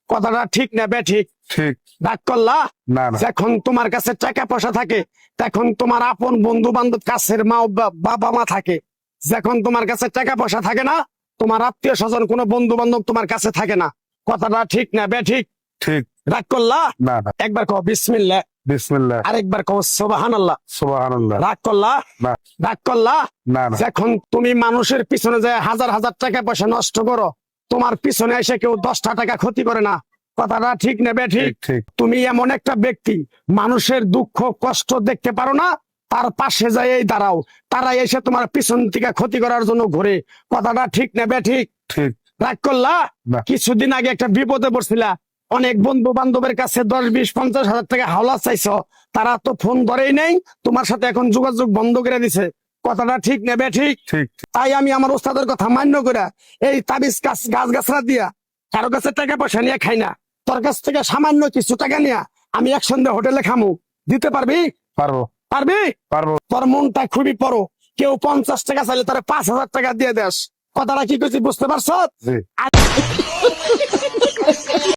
কথাটা ঠিক না বে ঠিক? ঠিক রাগ করলা? না না যখন তোমার কাছে টাকা পয়সা থাকে তখন তোমার আপন বন্ধু বান্ধব কাছের মা বাবা মা থাকে। যখন তোমার কাছে টাকা পয়সা থাকে না, তোমার আত্মীয় স্বজন কোনো বন্ধু বান্ধব তোমার কাছে থাকে না। কথাটা ঠিক না বে ঠিক? ঠিক রাগ করলা? না না একবার কও বিসমিল্লাহ, বিসমিল্লাহ আরেকবার কও সুবহানাল্লাহ। সুবহানাল্লাহ রাগ করলা? না রাগ করলা? না না যখন তুমি মানুষের পিছনে যায় হাজার হাজার টাকা পয়সা নষ্ট করো, তোমার পিছনে এসে কেউ 10টা টাকা ক্ষতি করে না। কথাটা ঠিক নেবে ঠিক? ঠিক ঠিক তুমি এমন একটা ব্যক্তি, মানুষের দুঃখ কষ্ট দেখতে পারো না, তার পাশে যায় এই দাঁড়াও, তারা এসে তোমার পিছন থেকে ক্ষতি করার জন্য ঘুরে। কথাটা ঠিক নেবে ঠিক? ঠিক রাগ করলা? না কিছুদিন আগে একটা বিপদে পড়ছিলা, অনেক বন্ধু বান্ধবের কাছে 10, 20, 50 হাজার টাকা হাওলা চাইছো, তারা তো ফোন ধরেই নেই, তোমার সাথে এখন যোগাযোগ বন্ধ করে দিছে। কথাটা ঠিক নেবে ঠিক? ঠিক তাই আমি আমার ওস্তাদের কথা মান্য করে এই তাবিজ গাছ গাছরা দিয়া কারো কাছে টাকা পয়সা নিয়ে খাই না। তোর কাছ থেকে সামান্য কিছু টাকা নিয়ে আমি একসঙ্গে হোটেলে খামু, দিতে পারবি? পারবো পারবি? পারবো তোর মনটা খুবই বড়, কেউ 50 টাকা চাইলে তারা 5,000 টাকা দিয়ে দেস। কথাটা কি করছি বুঝতে পারছ? জি